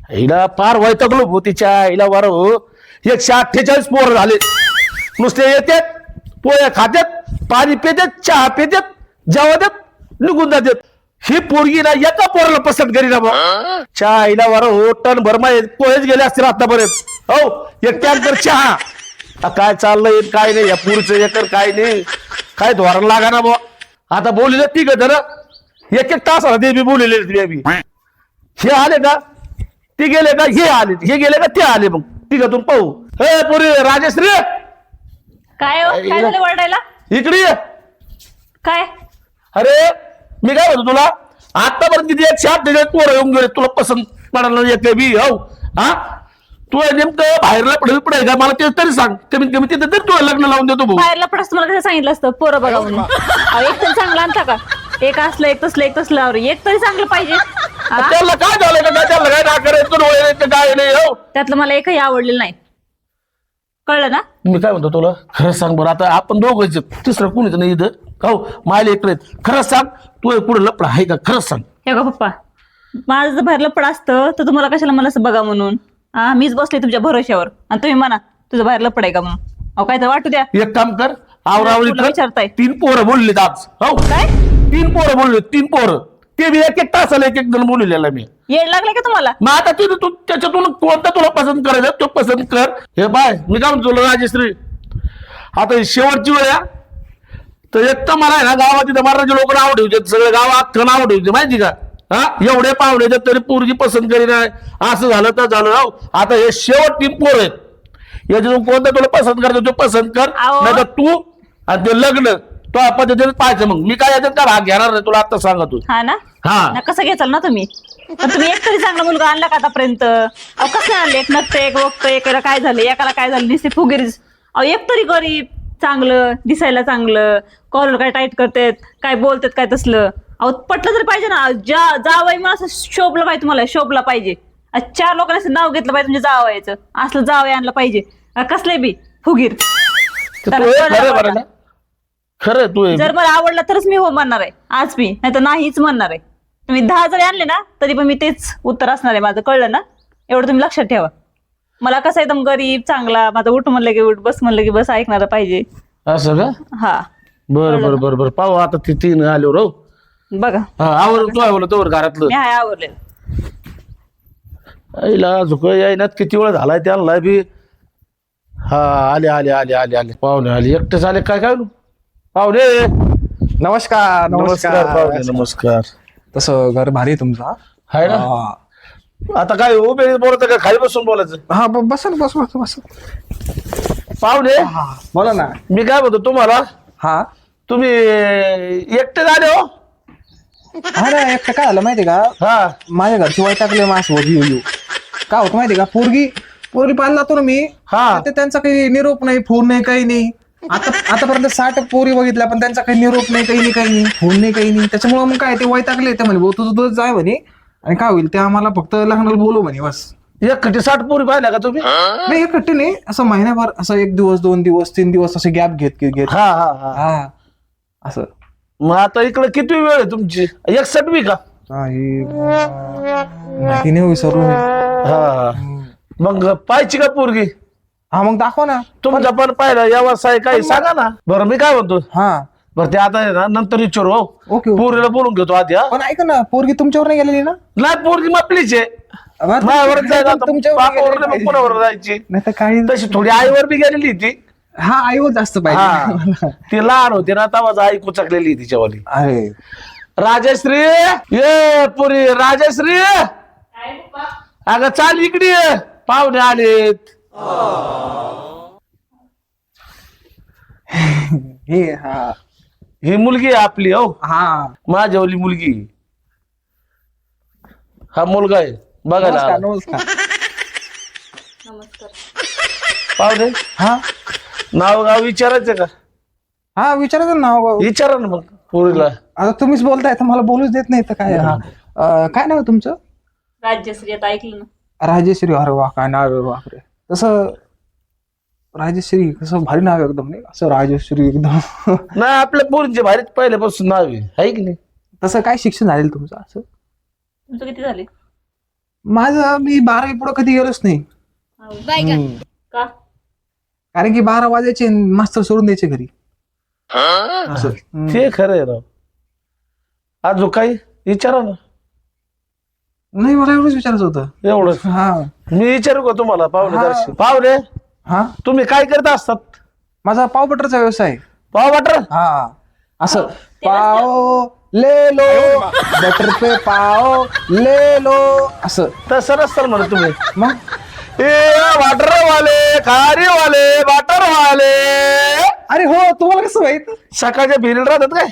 हिला फार वैतागलो भूतीच्या हिला वर 148 पोर झाले. नुसते येतात पोळ्या खात्यात, पाणी पितात, चहा पितात, जेवतात, निघून जातात. ही पोरगी ना एका पोराला पसंत करी ना बा. चहा हिला वर टन भरमा पोहेच गेले असतील आतापर्यंत. हो एक टँकर चहा. काय चाललंय काय नाही या पुरीचं एकर काय नाही काय धोरण लागा ना बा. आता बोलले ती ग जरा एक तास आला ते बी बोललेले बी. हे आले का ते गेले का हे आले, हे गेले का ते आले. मग तिघातून पाहू. हे पोरी राजश्री काय हो? काय झालं वरडायला? इकडे ये. काय अरे मी काय म्हणतो तुला आतापर्यंत किती 148 पोरं येऊन गेले तुला पसंत पडायला येते बी. हो हा तू नेमकं बाहेरला पडेल का मला ते तरी सांग. कमीत कमी तिथे तरी तुला लग्न लावून देतो भाऊ. बाहेरला पडस तुम्हाला कसं सांगितलं असतं पोरं बघा म्हणून. एक तरी चांगलं आणता का? एक असलं एक तसलं एक तसलं अरे एक तरी चांगलं पाहिजे. त्याला काय झालं का काय त्याला काय ना करायचं काय नाही. हो त्यातलं मला एकही आवडलेलं नाही. कळलं ना? मी काय म्हणतो तुला खरं सांग बरं. आता आपण दोघंच तिसरं कुणीच नाही इथं. हो मायला इकडे खरंच सांग तू पुढे लपडा आहे का? खरंच सांग. हे का पप्पा माझं जर बाहेर लपड असतं तर तुम्हाला कशाला मला असं बघा म्हणून. मीच बसले तुमच्या भरोश्यावर आणि तुम्ही म्हणा तुझं बाहेर लपड आहे का म्हणून. अहो काय तर वाटू द्या. एक काम कर आवरावरी तुला कर. विचारताय. 3 पोरं बोललेत आज. हो काय 3 पोरं बोलले 3 पोरं ते बी एक तासाला एक जण बोललेला मी. येड लागले का तुम्हाला? मग आता तू त्याच्यातून कोणता तुला पसंत करायचा तो पसंत कर. हे बाय मी काय म्हणतो तुला राजश्री आता ही शेवटची वेळ आहे. तर एक तर मला आहे ना गावात तिथे मराठी लोक नाव ठेवतात सगळे गाव अख्खं नाव ठेवते माहिती का. हा एवढे पाहुणे येतात तरी पोरगी पसंत करी नाही असं झालं तर झालं. राव आता हे शेवट 3 पोर आहेत याच्यातून कोणता तुला पसंत करायचं तो पसंत कर. अहो. नाही तर तू आणि ते लग्न तो पद्धतीने पाहायचं. मग मी काय याच्यात का भाग घेणार नाही तुला आता सांगा तू. हा ना हा ना कसं घेचाल ना तुम्ही? पण तुम्ही एक तरी चांगला मुलगा आणला का आतापर्यंत? अहो कसं आणले? एक नकतं एक बघतं एकाला काय झालं एकाला काय झालं दिसते फुगीरीच. अहो एक तरी गरीब चांगलं दिसायला चांगलं कॉलर काय टाईट करतात काय बोलतात काय तसलं. अहो पटलं तरी पाहिजे ना. जावई मग असं शोभलं पाहिजे तुम्हाला. शोभला पाहिजे. 4 लोकांनी असं नाव घेतलं पाहिजे तुमच्या जावयाचं. असलं जावई आणलं पाहिजे. कसले बी फुगीर. खरं तू जर मला आवडला तरच मी हो म्हणणार आहे आज मी. नाही तर नाहीच म्हणणार आहे. तुम्ही 10 जरी आणले ना तरी पण मी तेच उत्तर असणार आहे माझं. कळलं ना? एवढं तुम्ही लक्षात ठेवा. मला कसं एकदम गरीब चांगला माझं उठ म्हणलं की उठ बस म्हणलं की बस ऐकणार पाहिजे. असं का? हा बर पाहू आता ती 3 आल्यावर. हो बघा आवर तू आवडलं तोवर घरातलं मी हाय आवडले. आईला झुक यायनात किती वेळ झालाय त्याला बी. हा आले आले आले आले आले पाहुणे आले एकटेच आले काय काय पाहुणे. नमस्कार नमस्कार पाहुणे नमस्कार. तसं घर भारी आहे तुमचा. हाय ना. आता काय उभे बोलत का खाली बसून बोलायचं? हा बस बस बस बस. पाहुणे बोला ना. मी काय म्हणतो तुम्हाला हा तुम्ही एकटे आले हो. हा ना एक काय झालं माहितीये का? हा माझ्या घरची वाईट टाकले मास येऊ काय होतं माहितीये का? पोरगी पाहायला जातो ना मी. हा. तर त्यांचा काही निरोप नाही फोन नाही काही नाही. आतापर्यंत 60 पोरी बघितल्या पण त्यांचा काही निरोप नाही काही नाही फोन नाही काही नाही. त्याच्यामुळे मग काय ते वाईट टाकले ते म्हणे भाऊ तुझं तुझं जाय म्हणे आणि काय होईल ते आम्हाला फक्त लग्नाला बोलू म्हणे बस. एक खटी 60 पोरी पाहिल्या का तुम्ही? नाही एकट्टी नाही असं महिन्याभर असं 1 दिवस 2 दिवस 3 दिवस असे गॅप घेत घेत हा हा हा हा असं. मग आता इकडे किती वेळ आहे तुमची? 61वी का? माहिती नाही विसरलो मी. हा मग पाहायची का पोरगी? हा मग दाखवा ना. तुमचा पण पाहिलं व्यवसाय काही सांगा ना. बरं मी काय म्हणतो हा बरं ते आता आहे ना नंतर विचारू. हो ओके पोरीला बोलून घेतो आधी. हा पण ऐका ना पोरगी तुमच्यावर नाही गेलेली ना? नाही पोरगी आपलीच आहे. बरं, माझ्यावरच जायला आता. तुमच्यावर बापावर गेलेली नाही, मग कोणावर जायची? नाही तर काही तशी थोडी आईवर बी गेलेली ती. हा आईवर जास्त पाहिजे. हा ती लहान होती ना तेव्हाच आई कुचकलेली तिच्यावाली. अरे राजश्री ये पुरी राजश्री अगं चाल इकडे ये. पाहुणे आलेत. हे हा ही मुलगी आहे आपली. हो हा माझ्यावली मुलगी. हा मुलगा आहे बघायला नमस्कार आला. नमस्कार. पाहुणे हा नाव गाव विचारायचं का? हा विचारायचं ना नाव. विचारा ना मग पोरीला. आता तुम्हीच बोलताय तर मला बोलूच देत नाही तर काय. हा काय नाव आहे तुमचं? राज्यश्री आता ऐकलं ना. राजेश्री. अरे वा काय नाव आहे बापरे. तसं राजेश्री कसं भारी नाव आहे एकदम नाही असं राजेश्री एकदम. नाही आपल्या पोरींचे भारीच पहिल्यापासून नाव आहे की नाही? तसं काय शिक्षण झालेलं तुमचं असं? तुमचं किती झाले? माझं मी 12वी पुढे कधी गेलोच नाही. का? कारण की 12 वाजायचे मास्तर सोडून द्यायचे घरी. असं. ते खरं आहे राव. अजून काही विचारा ना. नाही मला एवढंच विचारायचं होतं. एवढं हा मी विचारू का तुम्हाला पाहुणे हा. दर्शी पाहुणे हा तुम्ही काय करत असतात? माझा पाव बटरचा व्यवसाय आहे. पाव बटर हा असं पाव ले लो बटर पे पाव ले लो असं. तसं नसतं म्हणा तुम्ही. मग ए वाटर वाले खारी वाले वाटर वाले अरे हो तुम्हाला कसं माहित? सकाळच्या भिरीला राहतात काय?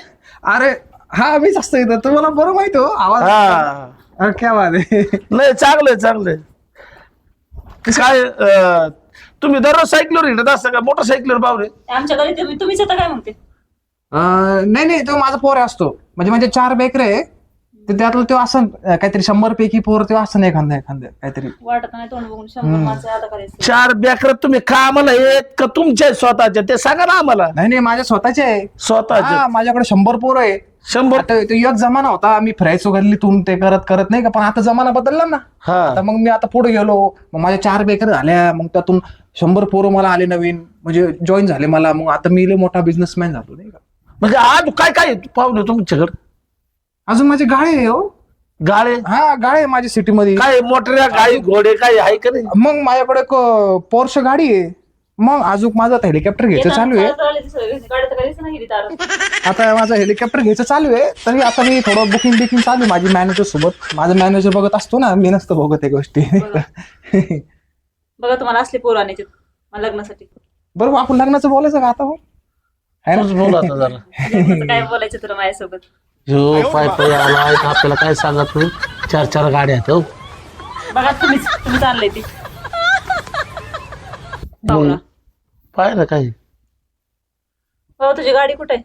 अरे हा मीच असतो इथं. तुम्हाला बरं माहित हो आवाज. हा अरे क्या बात आहे. नाही चांगलंय चांगलंय. काय तुम्ही दररोज सायकलवर हिंडत असता का मोटरसायकलवर पाहुणे? आमच्या घरी तुम्हीच आता काय म्हणते? नाही नाही तो माझा पोर असतो. म्हणजे 4 बेकर आहे तर त्यातलं तो असं काहीतरी 100 पैकी पोर तो असं नाही एखाद्या काहीतरी. वाटत नाही तोंड बघून 100 माणसं आता करायचं. 4 बेकर तुम्ही का आम्हाला येत का तुमच्या स्वतःच्या ते सांगा ना आम्हाला. नाही नाही माझ्या स्वतःचे आहे. स्वतःचे हा, माझ्याकडे 100 पोर आहे. 100. आता तो एक जमाना होता आम्ही फिरायचो गल्लीतून ते करत करत नाही का. पण आता जमाना बदलला ना. हा आता मग मी आता पुढे गेलो मग माझ्या 4 बेकर झाल्या. मग त्यातून 100 पोरं मला आले नवीन म्हणजे जॉईन झाले मला. मग आता मी लय मोठा बिझनेसमॅन झालो नाही का. म्हणजे आज काय काय पाहुणे तुमच्याकडे? अजून माझे गाळे आहे हो. गाळे हा गाळे आहे माझ्या सिटीमध्ये. काय मोटऱ्या गाई घोडे काय आहे का नाही? मग माझ्याकडे एक पोर्श गाडी आहे. मग अजून माझं आता हेलिकॉप्टर घ्यायचं चालू आहे. आता माझं हेलिकॉप्टर घ्यायचं चालू आहे. तरी आता मी थोडं बुकिंग चालू आहे माझी मॅनेजर सोबत. माझा मॅनेजर बघत असतो ना मी नसतं बघत त्या गोष्टी. बघा तुम्हाला असले पोर आणायचे लग्नासाठी. बरोबर आपण लग्नाचं बोलायचं का आता हो? है ना? तूच बोल आता जरा. लग्नाचं काय बोलायचं तुला माझ्यासोबत? जो पाय पाय आला आपल्याला काय सांगा तू 4 गाड्या आहेत हो. बघा तुम्हीच आणलंय ती पाहुणा. पाय ना काय हो तुझी गाडी कुठे आहे?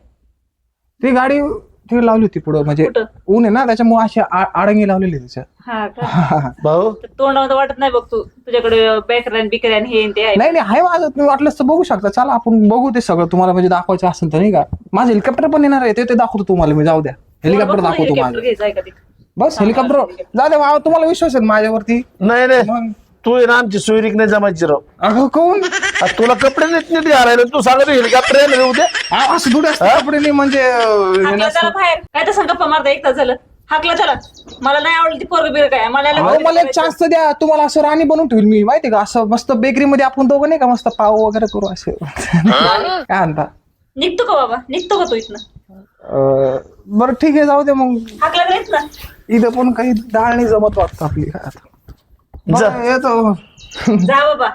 ती गाडी ती लावली होती पुढं म्हणजे कुठं? ऊन आहे ना त्याच्यामुळे अशी आडंगी लावलेली त्याच्या. हा का? भाऊ तोंडामध्ये वाटत नाही बघ तू तुझ्याकडे बेकऱ्यान बिकऱ्यान हे ते आहे. नाही नाही आहे माझं. तुम्ही वाटलंच तर बघू शकता. चला आपण बघू ते सगळं तुम्हाला म्हणजे दाखवायचं असेल तर नाही का. माझं हेलिकॉप्टर पण येणार आहे ते दाखवतो तुम्हाला मी. जाऊ द्या हेलिकॉप्टर दाखवतो हेलिकॉप्टर माझं. घ्यायचं आहे का ते? बस हेलिकॉप्टर जाऊ द्या मामा. तुम्हाला विश्वास आहे माझ्यावरती? नाही नाही मग तू आहे ना आमची सोयरीक नाही जमायची राव. अगं कोण आ, तुला कपडे नीट घालायला तू सांगत हेलिकॉप्टर आहे ना उद्या. असं थोडे असतं कपडे नाही म्हणजे हाकला त्याला बाहेर. काय तर सांग गप्पा मारता 1 तास झालं. हाकला त्याला. मला नाही आवडली ती पोरग बिर काय मला अहो, मला एक चान्स तर द्या. तुम्हाला असं राणी बनवून ठेवली मी माहिती का. असं मस्त बेकरीमध्ये आपण दोघं नाही का मस्त पाव वगैरे करू असे. काय म्हणता? निघतो का बाबा? निघतो का तू इथनं? बरं ठीक आहे जाऊ दे मग. हाकला तर येत ना. इथं पण काही डाळ नाही जमत वाटतं आपली. जा. बरं, येतो. जा बाबा.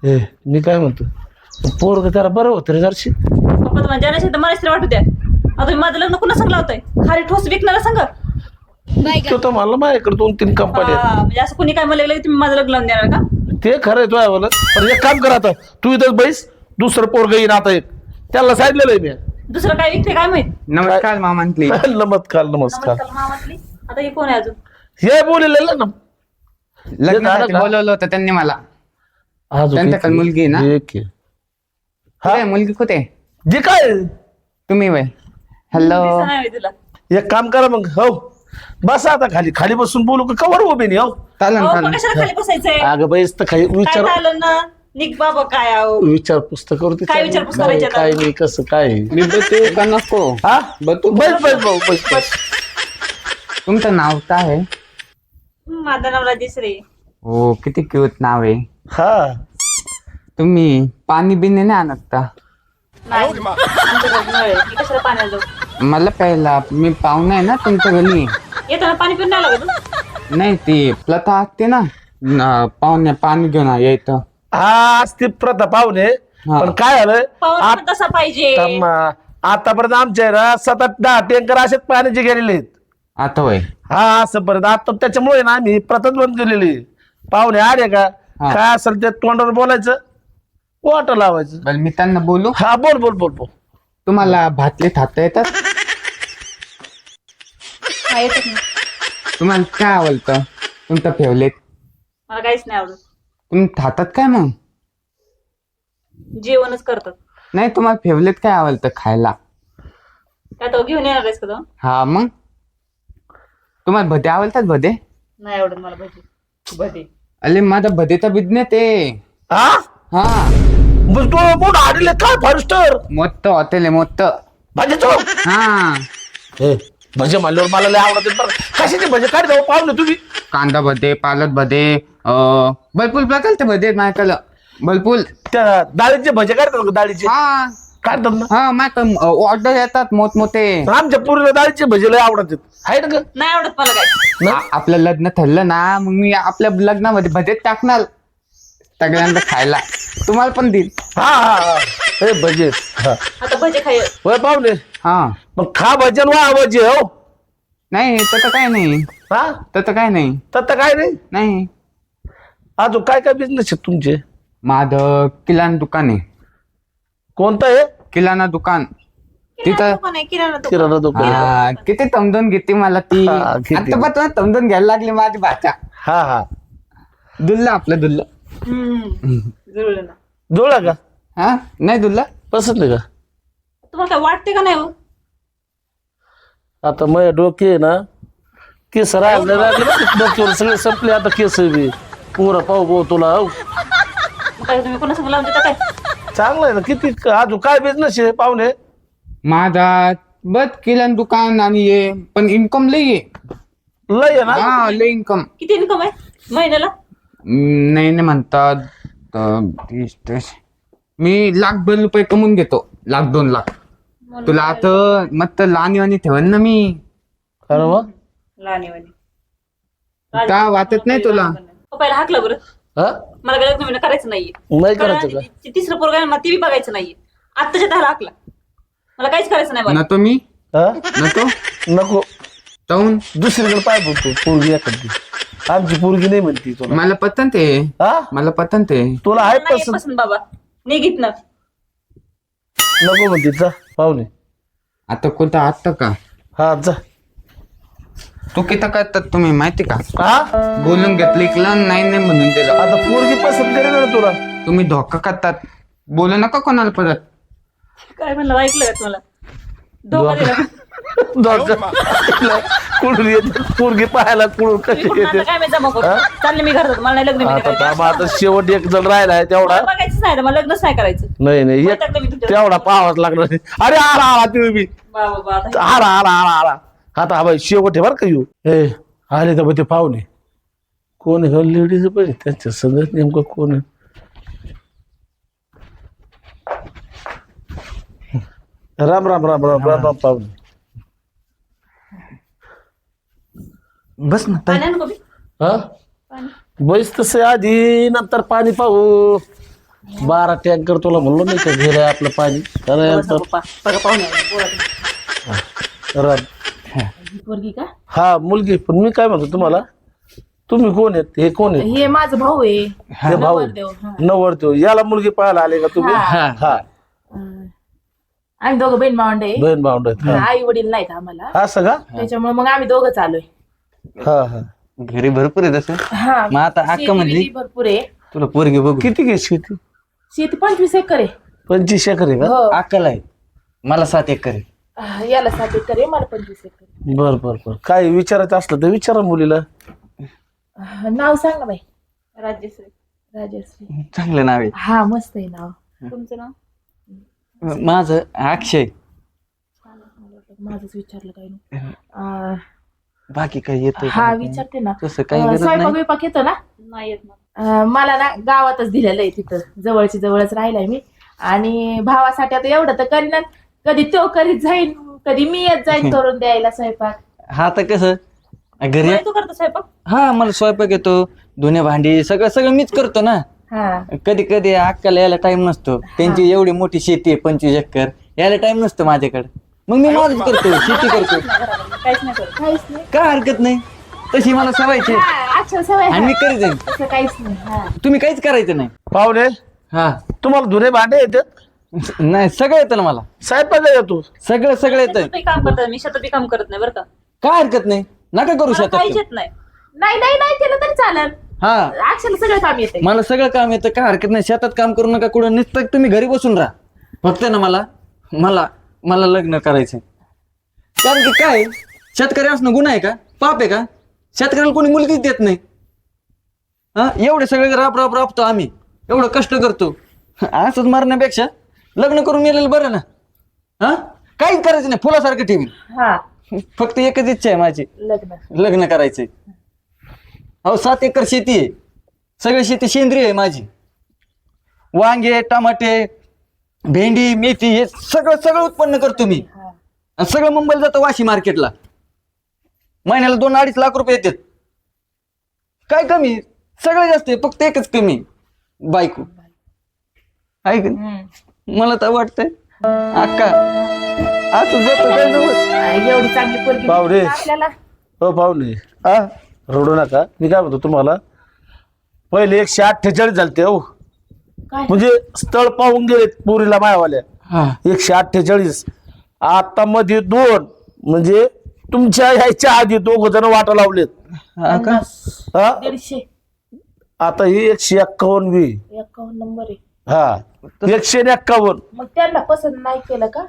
ए मी काय म्हणतो पोरग त्याला बरं होतं रे जरशी. पप्पा तुम्हाला जाण्याशी तर मला वाटू द्या. आता तुम्ही माझं लग्न कुणा सांग लावताय? खाली ठोस विकणारा सांग. तो तर मला माझ्याकडे 2-3 कंपन्या आहेत. म्हणजे असं कुणी काय म्हणलं तुम्ही माझं लग्न लावून देणार का? ते खरंय तुझ्या बोलत. पण एक काम कर आता तू इथं बैस. दुसरं पोरग येईन आता एक. त्याला सांगितलेलं आहे मी. दुसरं काय विकते काय माहित? नमस्कार मामांतली. नमस्कार नमस्कार. मामातली. आता हे कोण आहे अजून? हे बोललेलं ना लग्नासाठी बोलवलं होतं त्यांनी मला. अजून त्यांच्याकडे मुलगी आहे ना? एक आहे. कुठे मुलगी कुठे? जे काय तुम्ही वय. हॅलो. दिसत नाही तुला. एक काम करा मग हो बस आता खाली खाली बसून बोलू का कवर उभे नाही हो. चालेल अहो, मग चालेल. कशाला खाली बसायचंय? अगं बैस तर काही काय विचार झालं ना? निक बाबा काय आहो? विचार पुस्तक करू काय विचारपूस करायची आता? काय नाही कसं काय मी बतू का नको? हा बतू. बैस बैस भाऊ बैस बैस. तुमचं नाव काय आहे? माझं नाव राजेश रे. हो किती क्यूट नाव आहे. हा तुम्ही पाणी बिणी नाही आणत का? नाही आमच्या घरात नळ आहे. मी कशाला पाण्याला जाऊ? मला प्यायला मी पाहुणा आहे ना तुमच्या घरी. येताना पाणी पिऊन नाही लागत? नाही ती प्रथा असते ना पाहुण्या पाणी घेऊन यायचं. हा असते प्रथा पाहुणे. हा. पण काय झालं पाऊस पण तसा पाहिजे. आतापर्यंत आमच्या ना 7-8-10 टँकर असेच पाण्याचे गेलेले आहेत. आता वय. हा असं परत आता त्याच्यामुळे ना आम्ही प्रथाच बंद केलेली. पाहुणे आले का हा. काय असेल ते तोंडावर बोलायचं वाटं लावायचं. बरं मी त्यांना बोलू. हा बोल बोल बोल बोल. तुम्हाला भातले थाता येतात? हा, येतच नाही. तुम्हाला काय आवडतं? तुमचं फेवरेट? मला काहीच नाही आवडत. तुम्ही थातात काय मग? जेवणच करतात. नाही तुम्हाला फेवरेट काय आवडतं खायला? काय तो घेऊन येणार आहेस का तो? हा मग तुम्हाला भदे आवडतात? भदे नाही आवडत मला भजी भजी. अरे माझा भदेचा बिझनेस आहे. हा हा बस तो मोठं आलेले काय फारस्टर मोठं हॉटेल आहे मोठं. भाजी तो हा भजे मानल्यावर मला लय आवडत बरं. कशाचे भजे काय जाऊ पाहुणे तुम्ही? कांदा भदे, पालक भदे, भरपूर प्रकारचे भदे आहेत माझ्याकडं. भरपूर. त्या डाळीचे भजे काढतात का? डाळीचे हा काढतात ना. हा माझ्याकडं ऑर्डर येतात मोठमोठे. आमच्या पूर्वीला डाळीचे भजे लय आवडतात. आहे ना ग? नाही आवडत मला काय. आपलं लग्न ठरलं ना मग मी आपल्या लग्नामध्ये भजे टाकणार सगळ्यांना खायला. तुम्हाला पण देईल. हा हा हा हे भजे हा आता भजे खाय. होय पाहुणे हा मग खा भजन वा भजे हो. नाही तसं काय नाही. हा तसं काय नाही. तर काय नाही. नाही अजून काय काय बिझनेस आहेत तुमचे? माझं किराणा दुकान आहे. कोणतं आहे? किराणा दुकान. तिथं किराणा दुकान. हा, किती तमदून घेते मला ती. हा, किती. आता पण तमदून घ्यायला लागली माझी भाषा. हा हा दुल्ला आपलं दुल्ला. जुळलं ना. जुळला का? हा नाही दुल्ला. पसंत नाही का? तुम्हाला काय वाटते का नाही हो? आता मग डोके आहे ना केस राहिले डोक्यावर सगळे संपले आता केस बी पुरा पाहू भाऊ तुला हो. मग काय तुम्ही कोणा सांगितलं देता काय? चांगलं आहे ना. किती अजून काय बिझनेस आहे पाहुणे? माझा बस किराणा दुकान आणि ये पण इन्कम लई आहे. लय आहे ना. हा लई इन्कम. किती इन्कम आहे महिन्याला? नाही नाही म्हणतात 30. मी लाखभर रुपये कमवून घेतो. 1,00,000-2,00,000. तुला आता मस्त लहान ठेवन ना मी. अरे वा. लहानवानी का वाटत नाही तुला? पहिला हाकलं बरं. हा मला काय लग्न करायचं नाहीये. नाही करायचं का? तिसरं पोरगा आहे, मला ती बी बघायचं नाहीये. आत्ताच्या दहा हाकला. मला काहीच करायचं नाही बरं. नको मी हा नको नको. जाऊन दुसरीकडे पाय बघतो पोरगी एखादी. आमची पोरगी नाही म्हणती तुला. मला पतंत आहे. हा मला पतंत आहे. तुला आहे नाही पसंत? पसंत बाबा निघित ना. नको म्हणते जा पाहुणे. आता कोणतं आता का हा जा. तू किती करतात तुम्ही माहिती का? हा बोलून घेतलं इकलं नाही नाही म्हणून दिलं. आता पोरगी पसंत करेल ना तुला. तुम्ही धोका करतात. बोलू नका कोणाला परत. काय म्हणलं ऐकलं का तुम्हाला? धोका दिला. कुठून येते पोरगी पाहायला कुठून कशी तुम्ही येते? आता काय मी जमा करू चालले मी घरात. मला नाही लग्न बिग्न आता करायचं. आता शेवट एक जण राहिलाय तेवढा. मला बघायचंच नाही तर मला लग्नच नाही करायचं. नाही नाही एक वैतागले मी तुमच्या. तेवढा पाहावाच लागणार नाही. अरे आला आला तुम्ही बाबा आता आला आला आला आला. आता हा बाई शेवट आहे बरं का येऊ. ए आले तर ते पाहुणे कोण आहे? लेडीज पाहिजे त्यांच्या संगत नेमकं कोण आहे? राम राम राम राम राम राम पाहुणे. बस ना पाणी आणू का मी? हा पाणी. बैस तसं आधी नंतर पाणी पाहू. 12 टँकर तुला म्हणलो नाही का गेलंय आपलं पाणी. अरे बसा पप्पा. बघा पाहुणे आले. बोला तुम्ही. राम. ही पोरगी का? हा मुलगी. पण मी काय म्हणतो तुम्हाला तुम्ही कोण आहेत? हे कोण आहे? हे माझं भाऊ आहे. हे भाऊ नवरदेव, हा. नवरदेव. याला मुलगी पाहायला आले का तुम्ही? हा आम्ही दोघं बहीण भावंड आहे. बहीण भावंड आहेत. हा. आई वडील नाहीत आम्हाला, असं का? त्याच्यामुळे मग आम्ही दोघं चालूय. हा हा घरी भरपूर आहे तसं. हा मग आता अक्का शेती म्हणली बिती भरपूर आहे. तुला पोरगी बघू. किती घे शेती? शेती 25 एकर आहे. 25 एकर आहे का? हो. अक्काला आहे. मला 7 एकर आहे. याला 7 एकर आहे, मला 25 एकर आहे. बर बर बर. काय विचारायचं असलं तर विचारा मुलीला. नाव सांग ना बाई. राजश्री. राजश्री. चांगलं नाव आहे. हा मस्त आहे नाव. तुमचं नाव? माझं अक्षय. माझंच विचारलं काही नाही. बाकी काही येत हा विचारते ना. तसं काही गरज स्वयंपाक नाही. बिपाक येतो ना? नाही येत मला. मला ना गावातच दिलेलं आहे, तिथं जवळची जवळच राहिलाय मी. आणि भावासाठी आता एवढं तर करीन. कधी तो करीत जाईन, कधी मी येत जाईन करून द्यायला स्वयंपाक. हा तर कसं घरी नाही तू करतो स्वयंपाक? हा मला स्वयंपाक येतो. धुणे भांडी सगळं सगळं मीच करतो ना. हा कधी कधी अक्काला यायला टाइम नसतो. त्यांची एवढी मोठी शेती आहे 25 एकर. यायला टाइम नसतो माझ्याकडे. मग मी माझंच करतो. शेती करतो. काहीच नाही करत. काहीच नाही. काय हरकत नाही. तशी मला सवयची आहे. हा, अच्छा सवय आणि मी करी जाईन. तसं काहीच नाही. हा तुम्ही काहीच करायचं नाही. पाहुणे हा तुम्हाला धुणे भांडे येतात? नाही सगळं येतं ना मला. स्वयंपाक येतो? सगळं सगळं येतं. शेतात बी काम करतात. मी शेतात बी काम करत नाही बरं का. काय हरकत नाही. नका करू मला काहीच शकत. येत नाही. नाही नाही नाही केलं तरी चालेल. हा अक्षरला सगळं काम येते. मला सगळं काम येतं. काय हरकत नाही. शेतात काम करू नका. कुठं नुसतं तुम्ही घरी बसून राहा. फक्त ना मला मला मला लग्न करायचंय. कारण की काय शेतकरी असणं गुन्हा आहे का? पाप आहे का? शेतकऱ्याला कोणी मुलगीच देत नाही. हा एवढे सगळे राबतो आम्ही, एवढं कष्ट करतो. असंच मारण्यापेक्षा लग्न करून मेलेलं बरं ना. हा काहीच करायचं नाही, फुलासारखं ठेवी. हा फक्त एकच इच्छा आहे माझी, लग्न करायचंय. अहो 7 एकर शेती आहे, सगळी शेती सेंद्रिय आहे माझी. वांगे, टमाटे, भेंडी, मेथी हे सगळं उत्पन्न करतो मी. आणि सगळं मुंबईला जातं वाशी मार्केटला. महिन्याला 2-2.5 लाख रुपये येतात. काय कमी, सगळं जास्त आहे, फक्त एकच कमी, बायको. ऐक मला तर वाटतंय अक्का असं जातं काय नव्हतं. एवढी चांगली पोरगी बावरे. आपल्याला. हो पाहुणे हा रडू नका. मी काय म्हणतो तुम्हाला, पहिले 148 झालते हो, काय? म्हणजे स्थळ पाहून गेले पोरीला मायावाल्या. हा 148. आता मध्ये 2, म्हणजे तुमच्या ह्याच्या आधी 2 जण वाटा लावलेत. हा का? हा 150 आता ही 151 बी. 51 नंबर आहे. हा 151. मग त्यांना पसंत नाही केलं का?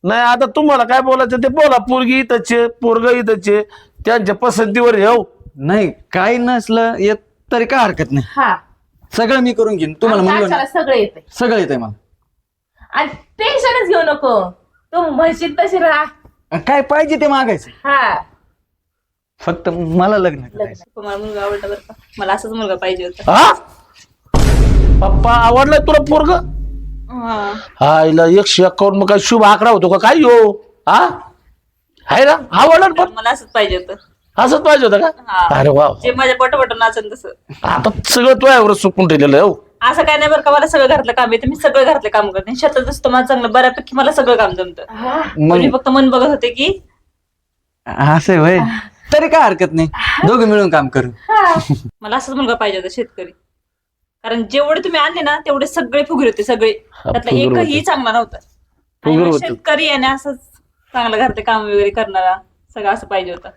नाही आता तुम्हाला काय बोलायचं ते बोला. पोरगी इथंचे, पोरग इथंचे, त्यांच्या पसंतीवर येऊ. नाही काही नसलं येत तरी काय हरकत नाही. हा सगळं मी करून घेईन. तुम्हाला म्हणलो ना, माणसाला सगळं येतंय. सगळं येतंय मला. आणि टेन्शनच घेऊ नको, तू म्हणशील तशी राहा. काय पाहिजे ते मागायचं, हा फक्त मला लग्न करायचं. मला मुलगा आवडला बरं का, मला असाच मुलगा पाहिजे होता. हा पप्पा आवडलाय तुला पोरग? हा. हा हिला 151 मग काय शुभ आकडा होतो का काय हो? हा आहे ना, आवडला ना पण मला असंच पाहिजे होतं. असंच पाहिजे होतं का? हा. अरे वा, जे माझ्या पटपट नाचन तसं. आता सगळं तुझ्यावर सुकून ठेवलेलं आहे हो. असं काय नाही बरं का, मला सगळं घरातलं काम येतं. मी सगळं घरातलं काम करते. शेतात असतो मला चांगलं बऱ्यापैकी, मला सगळं काम जमतं. मग मी फक्त मन बघत होते की असं वय तरी काय हरकत नाही, दोघं मिळून काम करू. मला असाच मुलगा पाहिजे होता शेतकरी. कारण जेवढे तुम्ही आणले ना तेवढे सगळे फुगीर होते, सगळे. त्यातला फुगीर एकही होते. चांगला नव्हता. आणि फुगीर मला होते. शेतकरी आणि असंच चांगलं घरातले काम वगैरे करणारा सगळं असं पाहिजे होतं.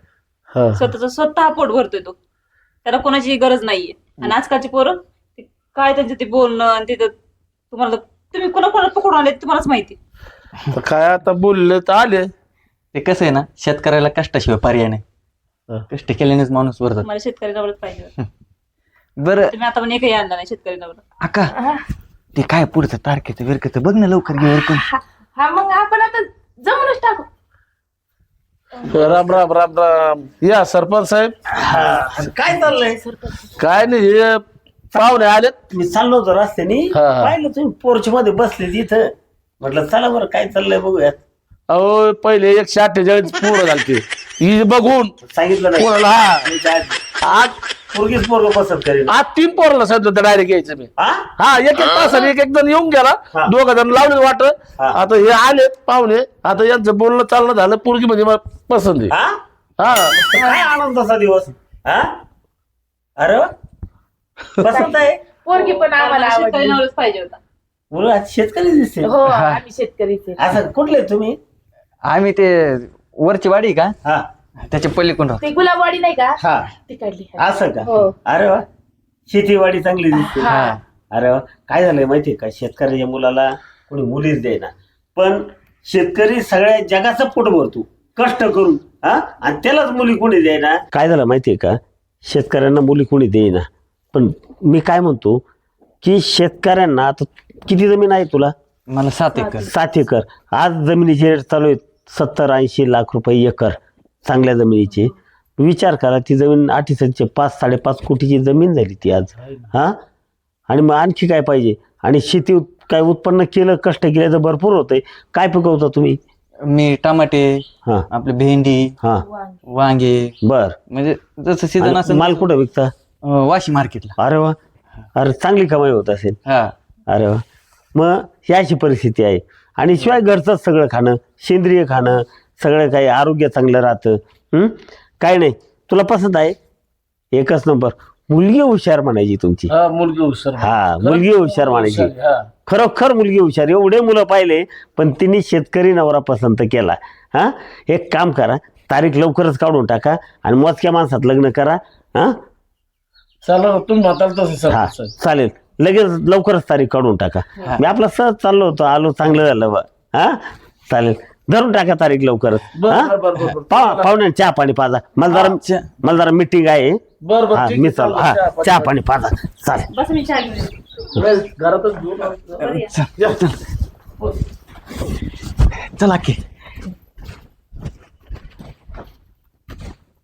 हा. स्वतः पोट भरतोय तो, त्याला कोणाची गरज नाहीये. आणि आजकालची पोरं ते काय त्यांचं ते बोलणं आणि तिथं तुम्हाला, तुम्ही कोणाला पकडून आले तुम्हालाच माहिती. तर काय आता बोलले तर आले. ते कसं आहे ना, शेतकऱ्याला कष्टाशिवाय पर्याय नाही. हा. कष्ट केल्यानेच माणूस वरतात. मला शेतकरी नवरच पाहिजे होतं. बरं तुम्ही आता पण एकही आणला नाही शेतकरी नवर. अक्का, ते काय पुढचं तारखेचं विरकेचं बघ ना लवकर घे उरकून. हा मग आपण आता जमूनच टाकू. राम राम राम राम. या सरपंच साहेब. काय चाललंय? काय नाही, हे पाहुणे आलेत. मी चाललो होतो रस्त्याने, हा, हा. पाहिलं तुम्ही पोर्च मध्ये बसले तिथं. म्हटलं चला बरं काय चाललंय बघूयात. अहो पहिले 148 पोरं झालते. ही बघून सांगितलं पोराला हा नाही आज पोरगीच पोरग पसंत करेल. आज 3 पोराला सांगितलं होतं डायरेक्ट यायचं मी. हा? हा एक तासाने एक जण येऊन गेला, हा. 2 जण लावले वाट. हा. आता हे आले पाहुणे, आता यांचं बोलणं चालणं झालं, पोरगी म्हणजे मला पसंत आहे. हा? हा काय आनंद तसा दिवस. हा अरे वा. पसंत आहे. पोरगी पण आम्हाला शेतकरी आवडली. नवरच पाहिजे होता. मुलं आज शेतकरी दिसते. हो आम्ही शेतकरीचे. असं कुठले तुम्ही? आम्ही ते वरची वाडी का हा त्याच्या पलीकडून राहतो. ते गुलाबवाडी नाही का, हा ती काढली. असं का? हो. अरे वा, शेतीवाडी चांगली दिसते. हा. अरे वा, काय झालंय माहितीये का, शेतकऱ्याच्या मुलाला कोणी मुलीच देईना, पण शेतकरी सगळ्या जगाचं पोट भरतो कष्ट करून. हा आणि त्यालाच मुली कोणी देईना. काय झालं माहितीये का, शेतकऱ्यांना मुली कोणी देईना. पण मी काय म्हणतो की शेतकऱ्यांना आता किती जमीन आहे तुला? मला 7 एकर. 7 एकर. आज जमिनीचे रेट चालू आहेत 70-80 लाख रुपये एकर, चांगल्या जमिनीची. विचार करा, ती जमीन 5-5.5 कोटीची जमीन झाली ती आज. हा आणि मग आणखी काय पाहिजे? आणि शेती काय उत्पन्न केलं, कष्ट केले तर भरपूर होतंय. काय पिकवता तुम्ही? मी टमाटे, हा आपले भेंडी, हा वांगे, बर. म्हणजे जसं सीझन आणि असेल माल कुठं विकता? वाशी मार्केटला. अरे वा, अरे चांगली कमाई होत असेल. हा अरे वा, मग ही अशी परिस्थिती आहे. आणि शिवाय घरचंच सगळं खाणं, सेंद्रिय खाणं, सगळं काही आरोग्य चांगलं राहतं. काय नाही, तुला पसंत आहे? एकच नंबर. मुलगी हुशार म्हणायची तुमची. हा मुलगी हुशार. हा मुलगी हुशार म्हणायची. हा. खरोखर मुलगी हुशार. एवढे मुलं पाहिले पण तिने शेतकरी नवरा पसंत केला. हा एक काम करा, तारीख लवकरच काढून टाका आणि मोजक्या माणसात लग्न करा. हा चला ना, तुम्ही म्हाताल तसं हा सरपंच साहेब. चालेल, लगेच लवकरच तारीख काढून टाका. मी आपला सहज चाललो होतो, आलो, चांगलं झालं बा. हा चालेल, धरून टाका तारीख लवकरच बरं, बरं, बरं, बरं. पाहुण्या चहा पाणी पाजा मला जरा मीटिंग आहे बरं बरं हा, ठीक मी आहे, चाललो चालेल. हा चहा पाणी पाजा चालेल बस मी चहा घेऊन येते. नाही, घरातच घेऊन चला की